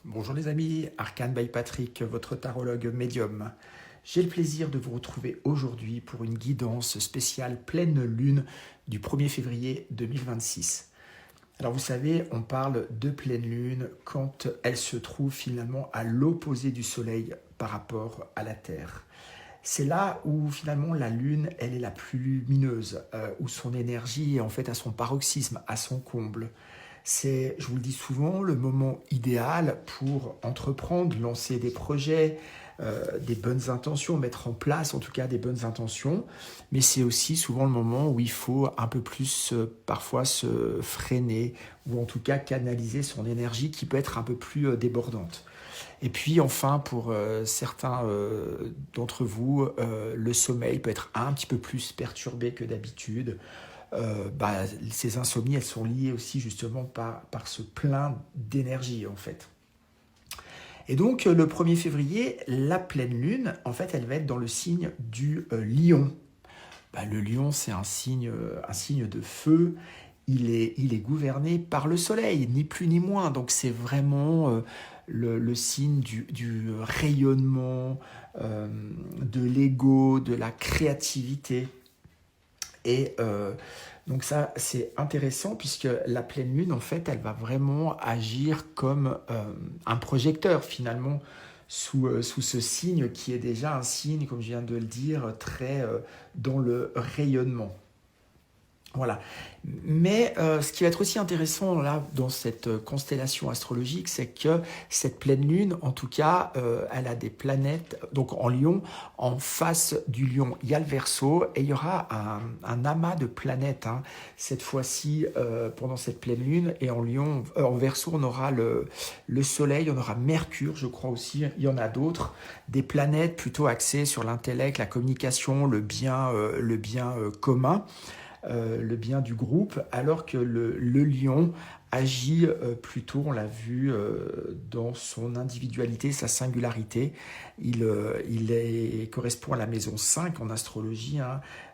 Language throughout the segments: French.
Bonjour les amis, Arcane by Patrick, votre tarologue médium. J'ai le plaisir de vous retrouver aujourd'hui pour une guidance spéciale pleine lune du 1er février 2026. Alors vous savez, on parle de pleine lune quand elle se trouve finalement à l'opposé du soleil par rapport à la Terre. C'est là où finalement la lune, elle est la plus lumineuse, où son énergie est en fait à son paroxysme, à son comble. C'est, je vous le dis souvent, le moment idéal pour entreprendre, lancer des projets, des bonnes intentions, mettre en place en tout cas des bonnes intentions. Mais c'est aussi souvent le moment où il faut un peu plus parfois se freiner ou en tout cas canaliser son énergie qui peut être un peu plus débordante. Et puis enfin, pour certains d'entre vous, le sommeil peut être un petit peu plus perturbé que d'habitude. Ces insomnies, elles sont liées aussi justement par ce plein d'énergie en fait. Et donc le 1er février, la pleine lune, en fait, elle va être dans le signe du lion. Le lion, c'est un signe de feu. Il est gouverné par le soleil, ni plus ni moins. Donc c'est vraiment le signe du rayonnement, de l'ego, de la créativité. Et donc ça, c'est intéressant puisque la pleine lune, en fait, elle va vraiment agir comme un projecteur finalement sous ce signe qui est déjà un signe, comme je viens de le dire, très dans le rayonnement. Voilà. Mais ce qui va être aussi intéressant là dans cette constellation astrologique, c'est que cette pleine lune, en tout cas, elle a des planètes, donc en Lion, en face du Lion, il y a le Verseau et il y aura un amas de planètes. Cette fois-ci, pendant cette pleine lune, et en Lion, en Verseau, on aura le Soleil, on aura Mercure, je crois aussi, il y en a d'autres, des planètes plutôt axées sur l'intellect, la communication, le bien commun. Le bien du groupe, alors que le lion agit plutôt, on l'a vu, dans son individualité, sa singularité. Il correspond à la maison 5 en astrologie,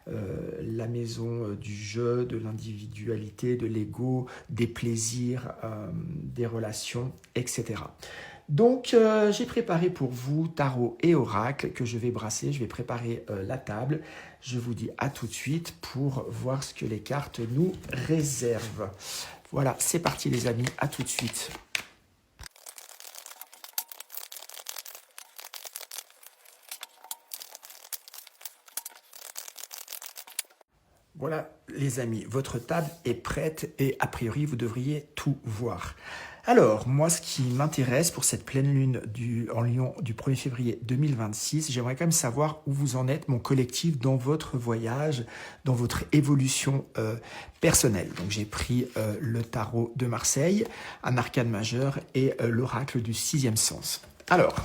la maison du jeu, de l'individualité, de l'ego, des plaisirs, des relations, etc. Donc, j'ai préparé pour vous tarot et oracle que je vais brasser. Je vais préparer la table. Je vous dis à tout de suite pour voir ce que les cartes nous réservent. Voilà, c'est parti les amis, à tout de suite. Voilà les amis, votre table est prête et a priori vous devriez tout voir. Alors, moi ce qui m'intéresse pour cette pleine lune en Lion du 1er février 2026, j'aimerais quand même savoir où vous en êtes, mon collectif, dans votre voyage, dans votre évolution personnelle. Donc j'ai pris le tarot de Marseille, un arcane majeur et l'oracle du 6e sens. Alors,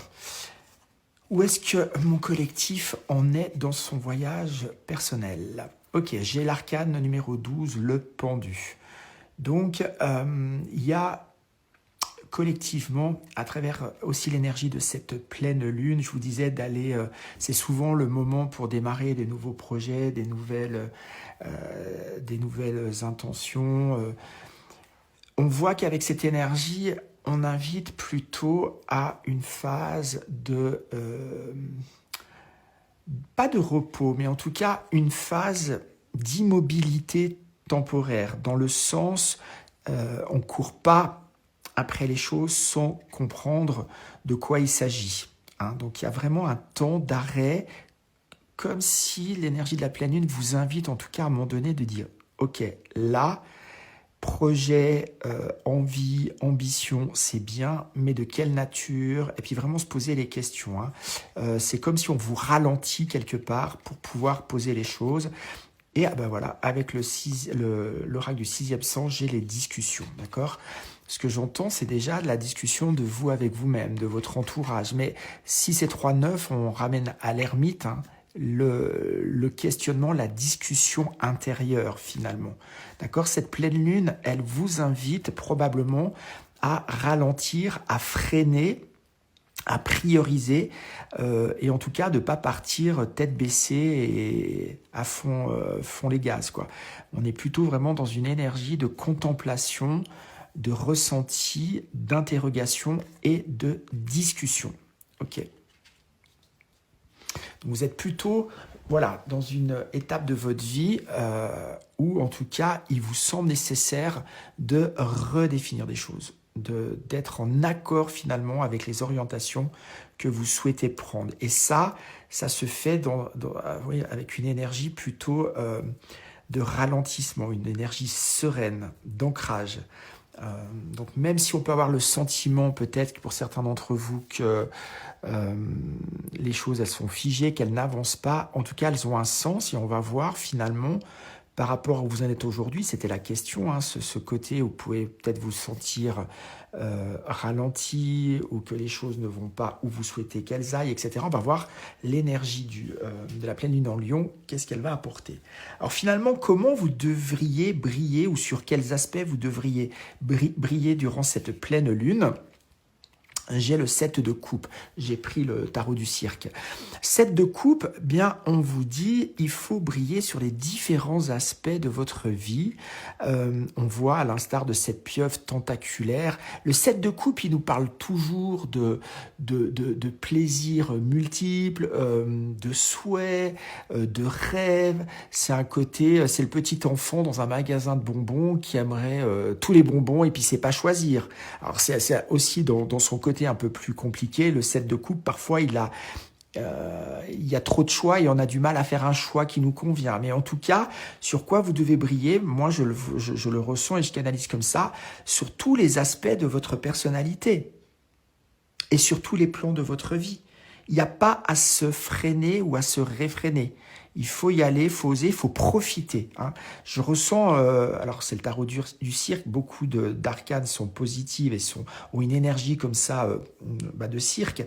où est-ce que mon collectif en est dans son voyage personnel ? Ok, j'ai l'arcane numéro 12, le pendu. Donc, il y a collectivement, à travers aussi l'énergie de cette pleine lune, je vous disais d'aller, c'est souvent le moment pour démarrer des nouveaux projets, des nouvelles intentions. On voit qu'avec cette énergie, on invite plutôt à une phase de pas de repos, mais en tout cas une phase d'immobilité temporaire, dans le sens on ne court pas après les choses sans comprendre de quoi il s'agit. Donc il y a vraiment un temps d'arrêt, comme si l'énergie de la pleine lune vous invite en tout cas à un moment donné de dire « Ok, là, projet, envie, ambition, c'est bien, mais de quelle nature ?» Et puis vraiment se poser les questions. C'est comme si on vous ralentit quelque part pour pouvoir poser les choses. Et voilà, avec l'oracle du 6e sens, j'ai les discussions, d'accord ? Ce que j'entends, c'est déjà de la discussion de vous avec vous-même, de votre entourage. Mais si c'est 3-9, on ramène à l'ermite, le questionnement, la discussion intérieure finalement. D'accord ? Cette pleine lune, elle vous invite probablement à ralentir, à freiner, à prioriser et en tout cas de ne pas partir tête baissée et à fond les gaz, quoi. On est plutôt vraiment dans une énergie de contemplation, de ressenti, d'interrogation et de discussion. Ok. Donc vous êtes plutôt voilà, dans une étape de votre vie où, en tout cas, il vous semble nécessaire de redéfinir des choses, d'être en accord finalement avec les orientations que vous souhaitez prendre. Et ça se fait oui, avec une énergie plutôt de ralentissement, une énergie sereine, d'ancrage. Donc même si on peut avoir le sentiment peut-être pour certains d'entre vous que les choses elles sont figées, qu'elles n'avancent pas, en tout cas elles ont un sens et on va voir finalement par rapport à où vous en êtes aujourd'hui, c'était la question, hein, ce côté où vous pouvez peut-être vous sentir ralenti ou que les choses ne vont pas où vous souhaitez qu'elles aillent, etc. On va voir l'énergie de la pleine lune en Lion, qu'est-ce qu'elle va apporter. Alors finalement, comment vous devriez briller ou sur quels aspects vous devriez briller durant cette pleine lune ? J'ai le 7 de coupe, j'ai pris le tarot du cirque. 7 de coupe, bien on vous dit, il faut briller sur les différents aspects de votre vie. On voit à l'instar de cette pieuvre tentaculaire, le 7 de coupe, il nous parle toujours de plaisirs multiples, de souhaits, de rêves. C'est un côté, c'est le petit enfant dans un magasin de bonbons qui aimerait tous les bonbons et puis sait pas choisir. Alors c'est aussi dans son côté un peu plus compliqué, le 7 de coupe, parfois il y a trop de choix et on a du mal à faire un choix qui nous convient. Mais en tout cas, sur quoi vous devez briller, moi je le ressens et je canalise comme ça, sur tous les aspects de votre personnalité et sur tous les plans de votre vie. Il n'y a pas à se freiner ou à se réfréner. Il faut y aller, il faut oser, il faut profiter. Hein. Je ressens, alors c'est le tarot du cirque, beaucoup d'arcanes sont positives et ont une énergie comme ça de cirque,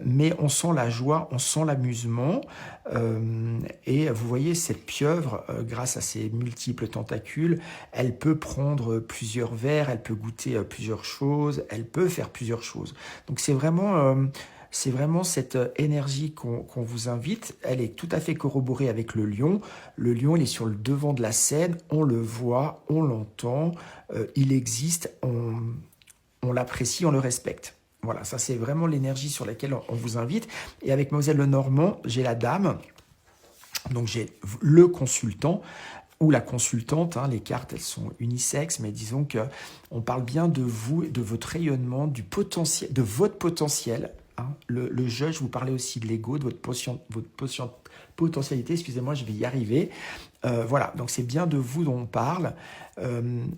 mais on sent la joie, on sent l'amusement, et vous voyez cette pieuvre, grâce à ses multiples tentacules, elle peut prendre plusieurs verres, elle peut goûter plusieurs choses, elle peut faire plusieurs choses. Donc c'est vraiment cette énergie qu'on vous invite. Elle est tout à fait corroborée avec le lion. Le lion, il est sur le devant de la scène. On le voit, on l'entend. Il existe, on l'apprécie, on le respecte. Voilà, ça c'est vraiment l'énergie sur laquelle on vous invite. Et avec Mademoiselle Lenormand, j'ai la dame. Donc j'ai le consultant ou la consultante, hein, les cartes elles sont unisexes, mais disons qu'on parle bien de vous, de votre rayonnement, du potentiel, de votre potentiel. Le jeu, je vous parlais aussi de l'ego, de votre potentialité, excusez-moi, je vais y arriver. Voilà, donc c'est bien de vous dont on parle,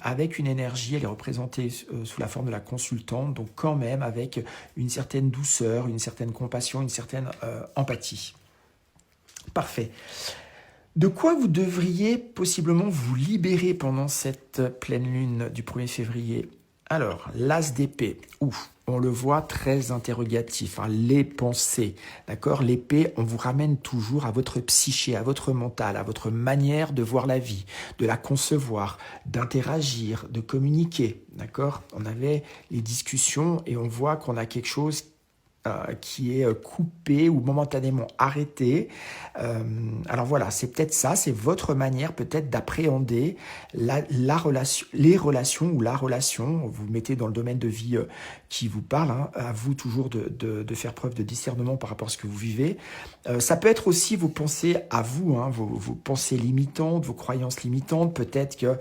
avec une énergie, elle est représentée sous la forme de la consultante, donc quand même avec une certaine douceur, une certaine compassion, une certaine empathie. Parfait. De quoi vous devriez possiblement vous libérer pendant cette pleine lune du 1er février ? Alors, l'as d'épée, on le voit très interrogatif, hein, les pensées, d'accord ? L'épée, on vous ramène toujours à votre psyché, à votre mental, à votre manière de voir la vie, de la concevoir, d'interagir, de communiquer, d'accord ? On avait les discussions et on voit qu'on a quelque chose qui est coupé ou momentanément arrêté. Alors voilà, c'est peut-être ça, c'est votre manière peut-être d'appréhender la relation, les relations ou la relation. Vous mettez dans le domaine de vie qui vous parle, hein, à vous toujours de faire preuve de discernement par rapport à ce que vous vivez. Ça peut être aussi vos pensées à vous, hein, vos pensées limitantes, vos croyances limitantes. Peut-être que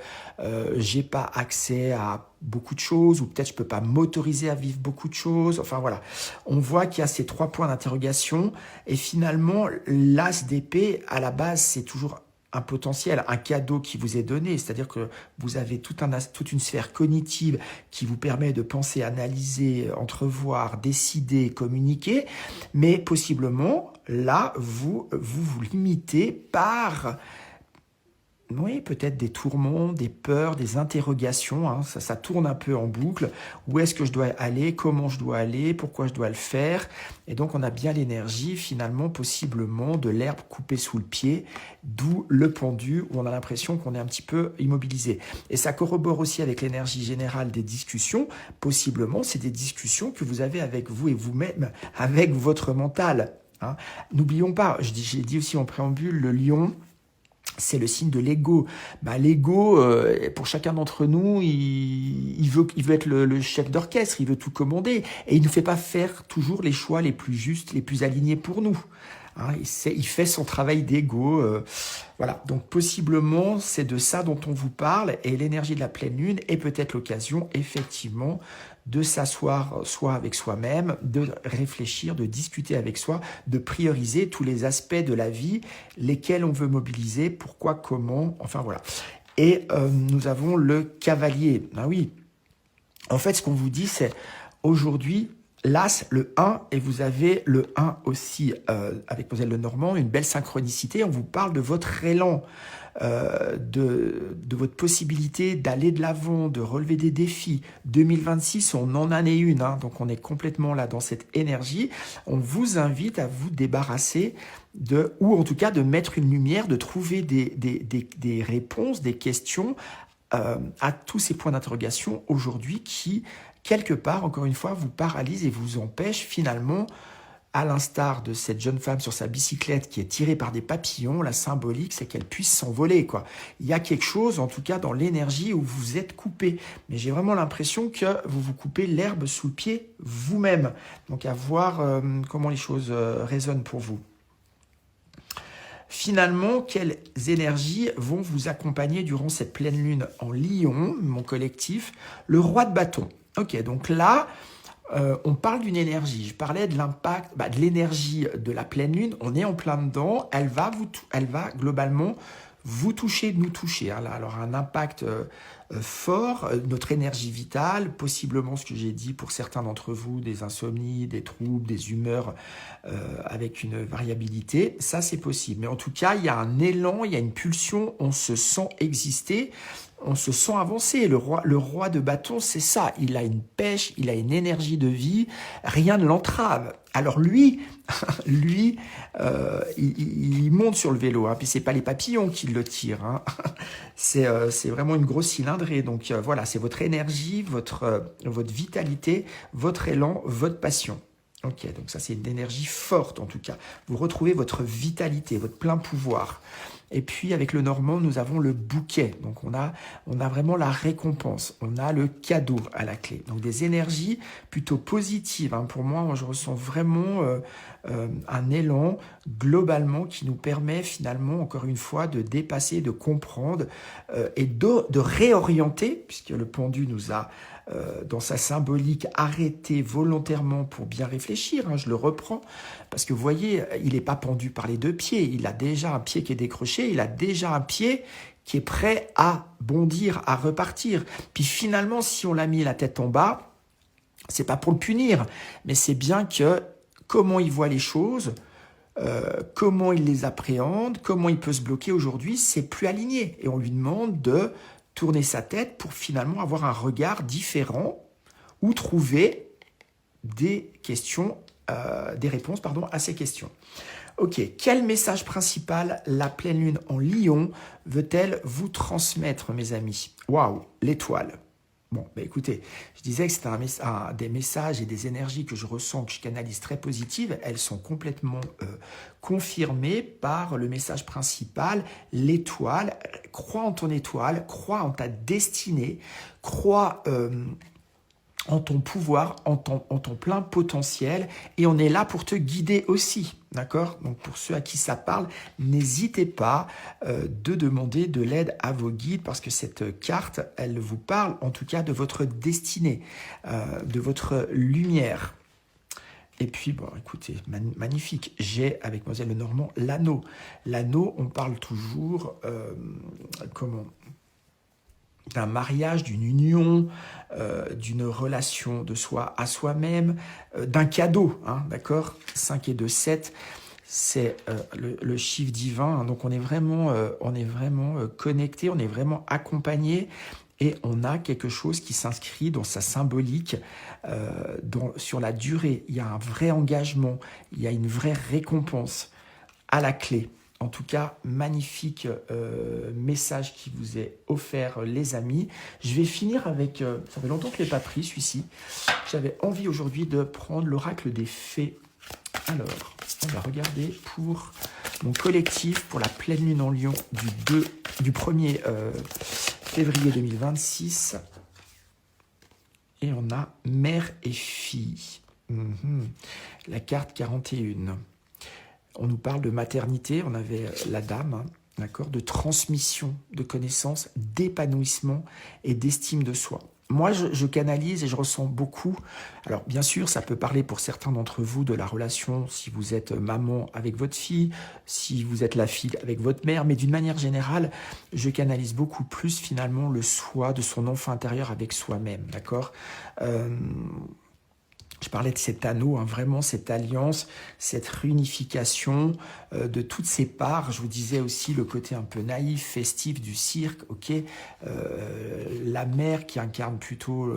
j'ai pas accès à beaucoup de choses, ou peut-être je peux pas m'autoriser à vivre beaucoup de choses. Enfin voilà, on voit qu'il y a ces 3 points d'interrogation et finalement l'as d'épée à la base c'est toujours un potentiel, un cadeau qui vous est donné, c'est-à-dire que vous avez toute une sphère cognitive qui vous permet de penser, analyser, entrevoir, décider, communiquer, mais possiblement là vous limitez par oui, peut-être des tourments, des peurs, des interrogations, hein, ça tourne un peu en boucle. Où est-ce que je dois aller? Comment je dois aller? Pourquoi je dois le faire? Et donc, on a bien l'énergie, finalement, possiblement, de l'herbe coupée sous le pied, d'où le pendu, où on a l'impression qu'on est un petit peu immobilisé. Et ça corrobore aussi avec l'énergie générale des discussions. Possiblement, c'est des discussions que vous avez avec vous et vous-même, avec votre mental. Hein. N'oublions pas, j'ai dit aussi en préambule, le lion, c'est le signe de l'ego. L'ego, pour chacun d'entre nous, il veut être le chef d'orchestre, il veut tout commander, et il ne nous fait pas faire toujours les choix les plus justes, les plus alignés pour nous. Hein, il fait son travail d'ego. Voilà, donc possiblement, c'est de ça dont on vous parle, et l'énergie de la pleine lune est peut-être l'occasion, effectivement, de s'asseoir soit avec soi-même, de réfléchir, de discuter avec soi, de prioriser tous les aspects de la vie, lesquels on veut mobiliser, pourquoi, comment, enfin voilà. Et nous avons le cavalier. Ah oui, en fait, ce qu'on vous dit, c'est aujourd'hui, l'As, le 1, et vous avez le 1 aussi avec Mlle Lenormand, une belle synchronicité. On vous parle de votre élan, de votre possibilité d'aller de l'avant, de relever des défis. 2026, on en a une, hein, donc on est complètement là dans cette énergie. On vous invite à vous débarrasser ou en tout cas de mettre une lumière, de trouver des réponses, des questions à tous ces points d'interrogation aujourd'hui qui, quelque part, encore une fois, vous paralysent et vous empêchent finalement, à l'instar de cette jeune femme sur sa bicyclette qui est tirée par des papillons, la symbolique, c'est qu'elle puisse s'envoler, quoi. Il y a quelque chose, en tout cas, dans l'énergie où vous êtes coupé. Mais j'ai vraiment l'impression que vous vous coupez l'herbe sous le pied vous-même. Donc à voir comment les choses résonnent pour vous. Finalement, quelles énergies vont vous accompagner durant cette pleine lune en Lion, mon collectif? Le roi de bâton. Ok, donc là, on parle d'une énergie. Je parlais de l'impact, de l'énergie de la pleine lune. On est en plein dedans. Elle va globalement vous toucher, nous toucher. Hein, là. Alors un impact fort, notre énergie vitale, possiblement ce que j'ai dit pour certains d'entre vous, des insomnies, des troubles, des humeurs avec une variabilité, ça c'est possible. Mais en tout cas, il y a un élan, il y a une pulsion, on se sent exister, on se sent avancer. Le roi de bâton, c'est ça. Il a une pêche, il a une énergie de vie, rien ne l'entrave. Alors lui, il monte sur le vélo, hein, puis c'est pas les papillons qui le tirent, hein. C'est vraiment une grosse cylindrée. Donc voilà, c'est votre énergie, votre vitalité, votre élan, votre passion. Ok, donc ça c'est une énergie forte en tout cas. Vous retrouvez votre vitalité, votre plein pouvoir. Et puis avec le Normand, nous avons le bouquet. Donc on a vraiment la récompense, on a le cadeau à la clé. Donc des énergies plutôt positives. Hein. Pour moi, je ressens vraiment un élan globalement qui nous permet finalement, encore une fois, de dépasser, de comprendre et de réorienter, puisque le pendu nous a dans sa symbolique arrêté volontairement pour bien réfléchir, hein, je le reprends, parce que vous voyez, il n'est pas pendu par les deux pieds, il a déjà un pied qui est décroché, il a déjà un pied qui est prêt à bondir, à repartir. Puis finalement, si on l'a mis la tête en bas, c'est pas pour le punir, mais c'est bien que comment il voit les choses, comment il les appréhende, comment il peut se bloquer aujourd'hui, c'est plus aligné. Et on lui demande de tourner sa tête pour finalement avoir un regard différent ou trouver des questions, des réponses à ces questions. Ok, quel message principal la pleine lune en Lion veut-elle vous transmettre, mes amis? Waouh, l'étoile. Bon, écoutez, je disais que c'était des messages et des énergies que je ressens, que je canalise très positives. Elles sont complètement confirmées par le message principal, l'étoile. Crois en ton étoile, crois en ta destinée, crois en ton pouvoir, en ton plein potentiel, et on est là pour te guider aussi, d'accord? Donc pour ceux à qui ça parle, n'hésitez pas de demander de l'aide à vos guides, parce que cette carte, elle vous parle en tout cas de votre destinée, de votre lumière. Et puis, bon, écoutez, magnifique, j'ai avec Mlle Lenormand l'anneau. L'anneau, on parle toujours, d'un mariage, d'une union, d'une relation de soi à soi-même, d'un cadeau, hein, d'accord? 5 et 2, 7, c'est le chiffre divin, hein, donc on est vraiment connecté, on est vraiment accompagné, et on a quelque chose qui s'inscrit dans sa symbolique sur la durée. Il y a un vrai engagement, il y a une vraie récompense à la clé. En tout cas, magnifique message qui vous est offert, les amis. Je vais finir avec... ça fait longtemps que je ne l'ai pas pris, celui-ci. J'avais envie aujourd'hui de prendre l'oracle des fées. Alors, on va regarder pour mon collectif pour la pleine lune en Lion du 1er février 2026. Et on a mère et fille. La carte 41. On nous parle de maternité, on avait la dame, hein, d'accord, de transmission de connaissances, d'épanouissement et d'estime de soi. Moi, je canalise et je ressens beaucoup. Alors, bien sûr, ça peut parler pour certains d'entre vous de la relation, si vous êtes maman avec votre fille, si vous êtes la fille avec votre mère, mais d'une manière générale, je canalise beaucoup plus, finalement, le soi de son enfant intérieur avec soi-même, d'accord ? Je parlais de cet anneau, hein, vraiment cette alliance, cette réunification de toutes ces parts. Je vous disais aussi le côté un peu naïf, festif du cirque, ok. La mère qui incarne plutôt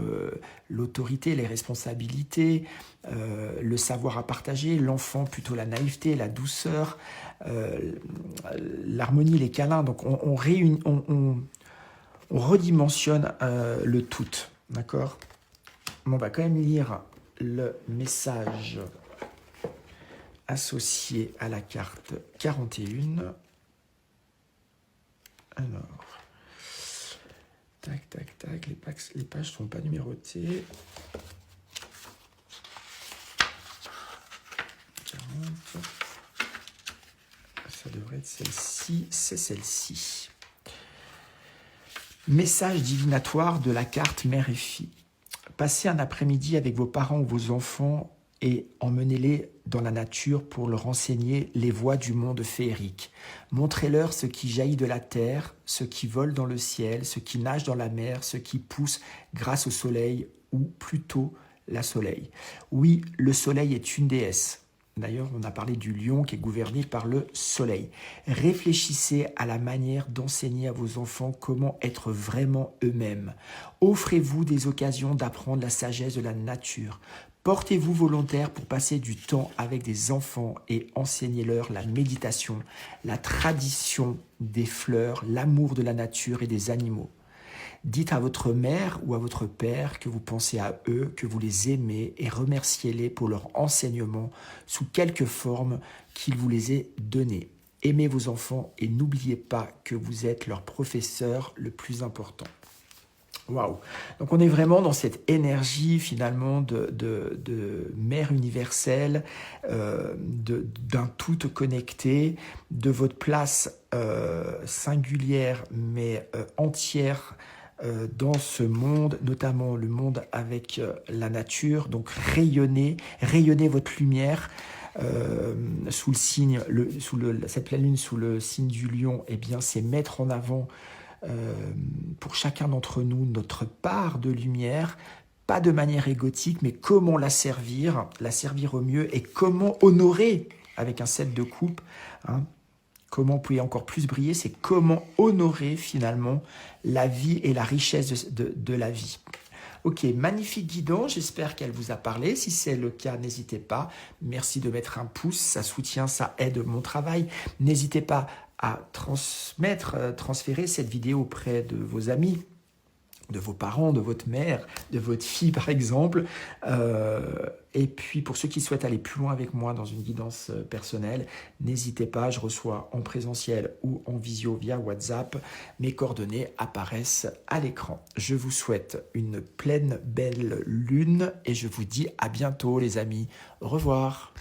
l'autorité, les responsabilités, le savoir à partager, l'enfant plutôt la naïveté, la douceur, l'harmonie, les câlins. Donc on redimensionne le tout, d'accord. On va quand même lire le message associé à la carte 41. Alors, tac, tac, tac, les pages ne sont pas numérotées. 40. Ça devrait être celle-ci, c'est celle-ci. Message divinatoire de la carte mère et fille. Passez un après-midi avec vos parents ou vos enfants et emmenez-les dans la nature pour leur enseigner les voies du monde féerique. Montrez-leur ce qui jaillit de la terre, ce qui vole dans le ciel, ce qui nage dans la mer, ce qui pousse grâce au soleil ou plutôt la soleil. Oui, le soleil est une déesse. D'ailleurs, on a parlé du lion qui est gouverné par le soleil. Réfléchissez à la manière d'enseigner à vos enfants comment être vraiment eux-mêmes. Offrez-vous des occasions d'apprendre la sagesse de la nature. Portez-vous volontaire pour passer du temps avec des enfants et enseignez-leur la méditation, la tradition des fleurs, l'amour de la nature et des animaux. Dites à votre mère ou à votre père que vous pensez à eux, que vous les aimez et remerciez-les pour leur enseignement sous quelque forme qu'ils vous les aient donné. Aimez vos enfants et n'oubliez pas que vous êtes leur professeur le plus important. Waouh! Donc on est vraiment dans cette énergie finalement de mère universelle, d'un tout connecté, de votre place singulière mais entière dans ce monde, notamment le monde avec la nature. Donc rayonnez votre lumière. Sous le signe, cette pleine lune sous le signe du lion, eh bien, c'est mettre en avant pour chacun d'entre nous notre part de lumière, pas de manière égotique, mais comment la servir au mieux et comment honorer avec un 7 de coupe. Hein, comment vous pouvez encore plus briller, c'est comment honorer finalement la vie et la richesse de la vie. Ok, magnifique guidance, j'espère qu'elle vous a parlé. Si c'est le cas, n'hésitez pas. Merci de mettre un pouce, ça soutient, ça aide mon travail. N'hésitez pas à transférer cette vidéo auprès de vos amis, de vos parents, de votre mère, de votre fille par exemple. Et puis pour ceux qui souhaitent aller plus loin avec moi dans une guidance personnelle, n'hésitez pas, je reçois en présentiel ou en visio via WhatsApp. Mes coordonnées apparaissent à l'écran. Je vous souhaite une pleine belle lune et je vous dis à bientôt les amis. Au revoir.